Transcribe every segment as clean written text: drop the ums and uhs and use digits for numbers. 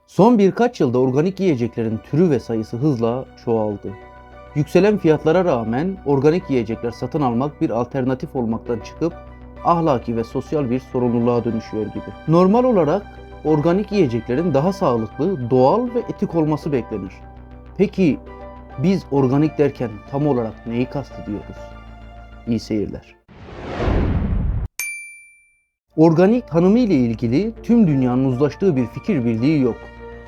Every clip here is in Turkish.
Son birkaç yılda organik yiyeceklerin türü ve sayısı hızla çoğaldı. Yükselen fiyatlara rağmen organik yiyecekler satın almak bir alternatif olmaktan çıkıp ahlaki ve sosyal bir sorumluluğa dönüşüyor gibi. Normal olarak organik yiyeceklerin daha sağlıklı, doğal ve etik olması beklenir. Peki biz organik derken tam olarak neyi kastediyoruz? İyi seyirler. Organik tanımı ile ilgili tüm dünyanın uzlaştığı bir fikir birliği yok.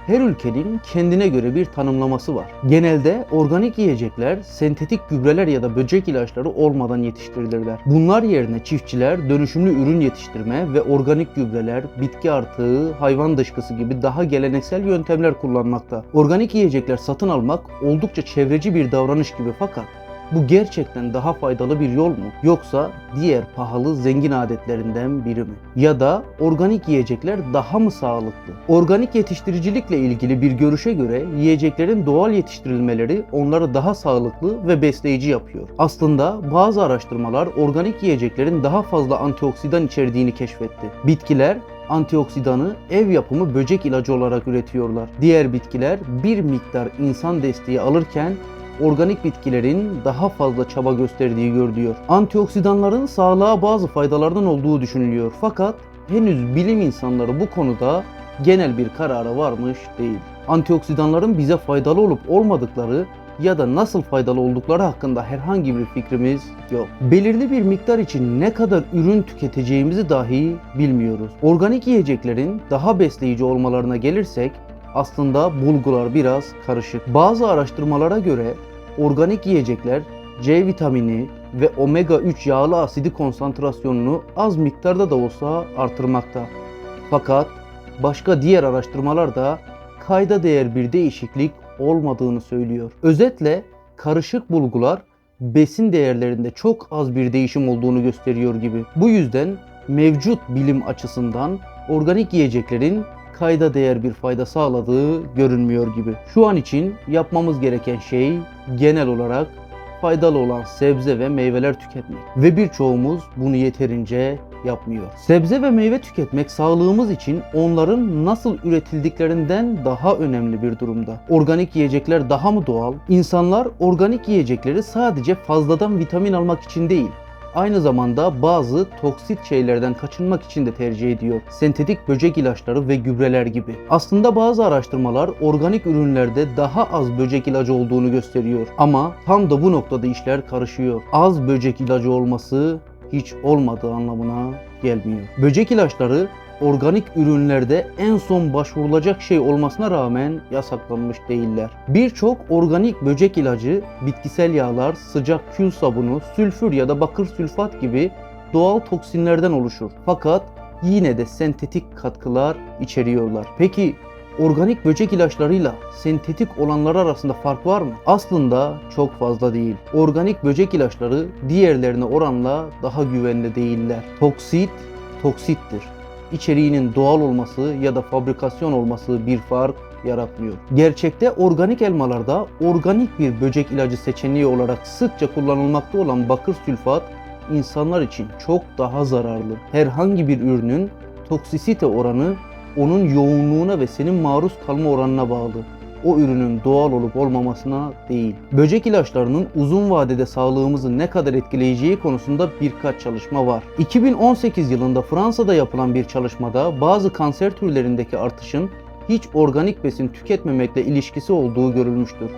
Her ülkenin kendine göre bir tanımlaması var. Genelde organik yiyecekler sentetik gübreler ya da böcek ilaçları olmadan yetiştirilirler. Bunlar yerine çiftçiler dönüşümlü ürün yetiştirme ve organik gübreler, bitki artığı, hayvan dışkısı gibi daha geleneksel yöntemler kullanmakta. Organik yiyecekler satın almak oldukça çevreci bir davranış gibi, fakat bu gerçekten daha faydalı bir yol mu? Yoksa diğer pahalı zengin adetlerinden biri mi? Ya da organik yiyecekler daha mı sağlıklı? Organik yetiştiricilikle ilgili bir görüşe göre yiyeceklerin doğal yetiştirilmeleri onları daha sağlıklı ve besleyici yapıyor. Aslında bazı araştırmalar organik yiyeceklerin daha fazla antioksidan içerdiğini keşfetti. Bitkiler antioksidanı ev yapımı böcek ilacı olarak üretiyorlar. Diğer bitkiler bir miktar insan desteği alırken organik bitkilerin daha fazla çaba gösterdiği görülüyor. Antioksidanların sağlığa bazı faydalarının olduğu düşünülüyor. Fakat henüz bilim insanları bu konuda genel bir karara varmış değil. Antioksidanların bize faydalı olup olmadıkları ya da nasıl faydalı oldukları hakkında herhangi bir fikrimiz yok. Belirli bir miktar için ne kadar ürün tüketeceğimizi dahi bilmiyoruz. Organik yiyeceklerin daha besleyici olmalarına gelirsek, aslında bulgular biraz karışık. Bazı araştırmalara göre organik yiyecekler C vitamini ve omega 3 yağlı asidi konsantrasyonunu az miktarda da olsa artırmakta. Fakat başka diğer araştırmalar da kayda değer bir değişiklik olmadığını söylüyor. Özetle karışık bulgular besin değerlerinde çok az bir değişim olduğunu gösteriyor gibi. Bu yüzden mevcut bilim açısından organik yiyeceklerin kayda değer bir fayda sağladığı görünmüyor gibi. Şu an için yapmamız gereken şey genel olarak faydalı olan sebze ve meyveler tüketmek. Ve birçoğumuz bunu yeterince yapmıyor. Sebze ve meyve tüketmek sağlığımız için onların nasıl üretildiklerinden daha önemli bir durumda. Organik yiyecekler daha mı doğal? İnsanlar organik yiyecekleri sadece fazladan vitamin almak için değil, aynı zamanda bazı toksit şeylerden kaçınmak için de tercih ediyor. Sentetik böcek ilaçları ve gübreler gibi. Aslında bazı araştırmalar organik ürünlerde daha az böcek ilacı olduğunu gösteriyor. Ama tam da bu noktada işler karışıyor. Az böcek ilacı olması hiç olmadığı anlamına gelmiyor. Böcek ilaçları organik ürünlerde en son başvurulacak şey olmasına rağmen yasaklanmış değiller. Birçok organik böcek ilacı, bitkisel yağlar, sıcak kül sabunu, sülfür ya da bakır sülfat gibi doğal toksinlerden oluşur. Fakat yine de sentetik katkılar içeriyorlar. Peki organik böcek ilaçlarıyla sentetik olanlar arasında fark var mı? Aslında çok fazla değil. Organik böcek ilaçları diğerlerine oranla daha güvenli değiller. Toksittir. İçeriğinin doğal olması ya da fabrikasyon olması bir fark yaratmıyor. Gerçekte organik elmalarda organik bir böcek ilacı seçeneği olarak sıkça kullanılmakta olan bakır sülfat insanlar için çok daha zararlı. Herhangi bir ürünün toksisite oranı onun yoğunluğuna ve senin maruz kalma oranına bağlı. O ürünün doğal olup olmamasına değil. Böcek ilaçlarının uzun vadede sağlığımızı ne kadar etkileyeceği konusunda birkaç çalışma var. 2018 yılında Fransa'da yapılan bir çalışmada bazı kanser türlerindeki artışın hiç organik besin tüketmemekle ilişkisi olduğu görülmüştür.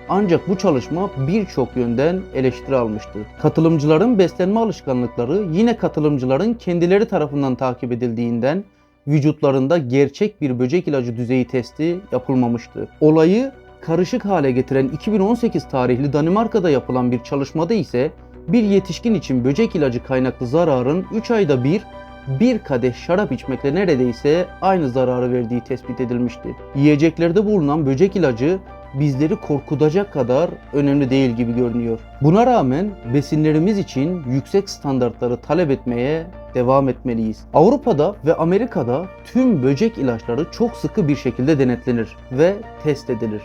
Ancak bu çalışma birçok yönden eleştiri almıştı. Katılımcıların beslenme alışkanlıkları yine katılımcıların kendileri tarafından takip edildiğinden vücutlarında gerçek bir böcek ilacı düzeyi testi yapılmamıştı. Olayı karışık hale getiren 2018 tarihli Danimarka'da yapılan bir çalışmada ise bir yetişkin için böcek ilacı kaynaklı zararın 3 ayda bir kadeh şarap içmekle neredeyse aynı zararı verdiği tespit edilmişti. Yiyeceklerde bulunan böcek ilacı bizleri korkutacak kadar önemli değil gibi görünüyor. Buna rağmen besinlerimiz için yüksek standartları talep etmeye devam etmeliyiz. Avrupa'da ve Amerika'da tüm böcek ilaçları çok sıkı bir şekilde denetlenir ve test edilir.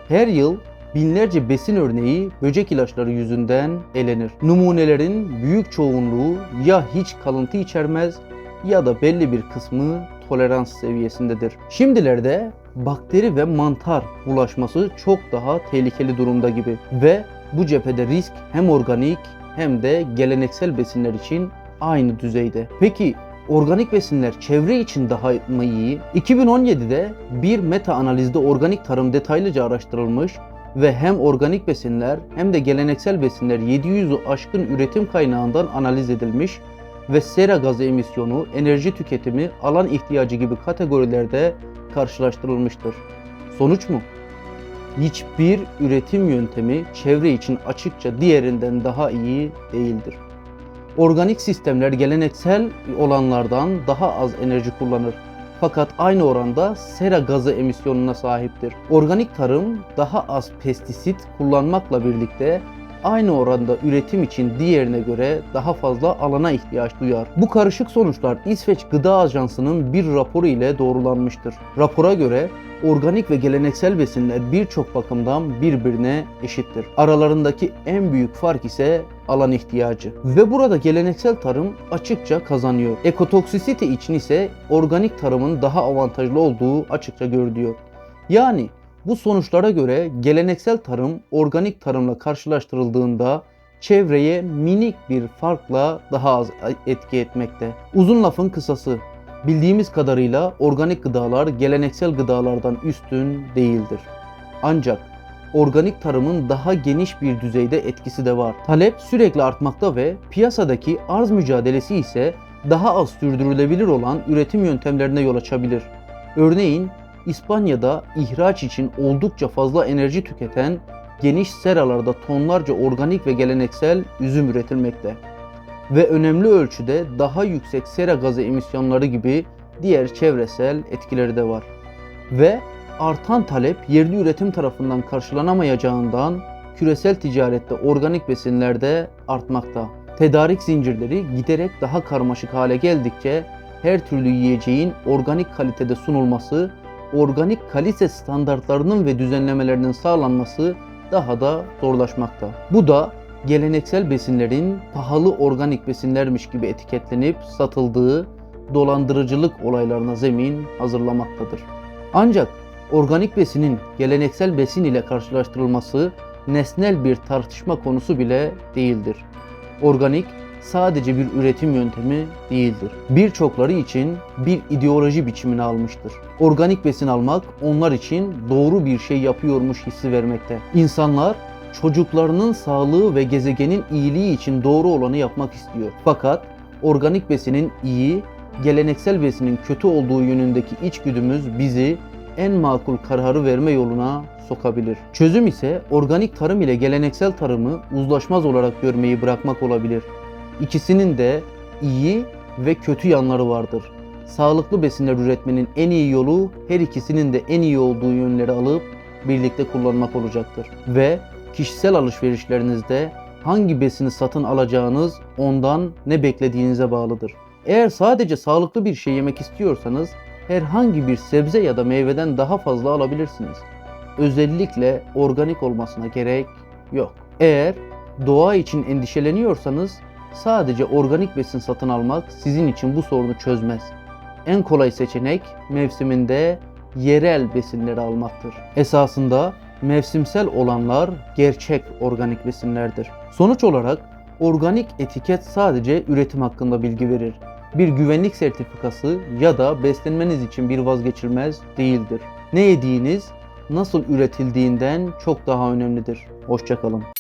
Her yıl binlerce besin örneği böcek ilaçları yüzünden elenir. Numunelerin büyük çoğunluğu ya hiç kalıntı içermez ya da belli bir kısmı tolerans seviyesindedir. Şimdilerde bakteri ve mantar bulaşması çok daha tehlikeli durumda gibi. Ve bu cephede risk hem organik hem de geleneksel besinler için aynı düzeyde. Peki organik besinler çevre için daha mı iyi? 2017'de bir meta analizde organik tarım detaylıca araştırılmış ve hem organik besinler hem de geleneksel besinler 700'ü aşkın üretim kaynağından analiz edilmiş ve sera gazı emisyonu, enerji tüketimi, alan ihtiyacı gibi kategorilerde karşılaştırılmıştır. Sonuç mu? Hiçbir üretim yöntemi çevre için açıkça diğerinden daha iyi değildir. Organik sistemler geleneksel olanlardan daha az enerji kullanır. Fakat aynı oranda sera gazı emisyonuna sahiptir. Organik tarım daha az pestisit kullanmakla birlikte aynı oranda üretim için diğerine göre daha fazla alana ihtiyaç duyar. Bu karışık sonuçlar İsveç Gıda Ajansı'nın bir raporu ile doğrulanmıştır. Rapora göre organik ve geleneksel besinler birçok bakımdan birbirine eşittir. Aralarındaki en büyük fark ise alan ihtiyacı. Ve burada geleneksel tarım açıkça kazanıyor. Ekotoksisite için ise organik tarımın daha avantajlı olduğu açıkça görülüyor. Yani bu sonuçlara göre geleneksel tarım organik tarımla karşılaştırıldığında çevreye minik bir farkla daha az etki etmekte. Uzun lafın kısası, bildiğimiz kadarıyla organik gıdalar geleneksel gıdalardan üstün değildir. Ancak organik tarımın daha geniş bir düzeyde etkisi de var. Talep sürekli artmakta ve piyasadaki arz mücadelesi ise daha az sürdürülebilir olan üretim yöntemlerine yol açabilir. Örneğin İspanya'da ihraç için oldukça fazla enerji tüketen geniş seralarda tonlarca organik ve geleneksel üzüm üretilmekte. Ve önemli ölçüde daha yüksek sera gazı emisyonları gibi diğer çevresel etkileri de var. Ve artan talep yerli üretim tarafından karşılanamayacağından küresel ticarette organik besinler de artmakta. Tedarik zincirleri giderek daha karmaşık hale geldikçe her türlü yiyeceğin organik kalitede sunulması, organik kalite standartlarının ve düzenlemelerinin sağlanması daha da zorlaşmakta. Bu da geleneksel besinlerin pahalı organik besinlermiş gibi etiketlenip satıldığı dolandırıcılık olaylarına zemin hazırlamaktadır. Ancak organik besinin geleneksel besin ile karşılaştırılması nesnel bir tartışma konusu bile değildir. Organik sadece bir üretim yöntemi değildir. Birçokları için bir ideoloji biçimini almıştır. Organik besin almak onlar için doğru bir şey yapıyormuş hissi vermekte. İnsanlar çocuklarının sağlığı ve gezegenin iyiliği için doğru olanı yapmak istiyor. Fakat organik besinin iyi, geleneksel besinin kötü olduğu yönündeki içgüdümüz bizi en makul kararı verme yoluna sokabilir. Çözüm ise organik tarım ile geleneksel tarımı uzlaşmaz olarak görmeyi bırakmak olabilir. İkisinin de iyi ve kötü yanları vardır. Sağlıklı besinler üretmenin en iyi yolu her ikisinin de en iyi olduğu yönleri alıp birlikte kullanmak olacaktır. Ve kişisel alışverişlerinizde hangi besini satın alacağınız ondan ne beklediğinize bağlıdır. Eğer sadece sağlıklı bir şey yemek istiyorsanız herhangi bir sebze ya da meyveden daha fazla alabilirsiniz. Özellikle organik olmasına gerek yok. Eğer doğa için endişeleniyorsanız sadece organik besin satın almak sizin için bu sorunu çözmez. En kolay seçenek mevsiminde yerel besinleri almaktır. Esasında mevsimsel olanlar gerçek organik besinlerdir. Sonuç olarak organik etiket sadece üretim hakkında bilgi verir. Bir güvenlik sertifikası ya da beslenmeniz için bir vazgeçilmez değildir. Ne yediğiniz nasıl üretildiğinden çok daha önemlidir. Hoşça kalın.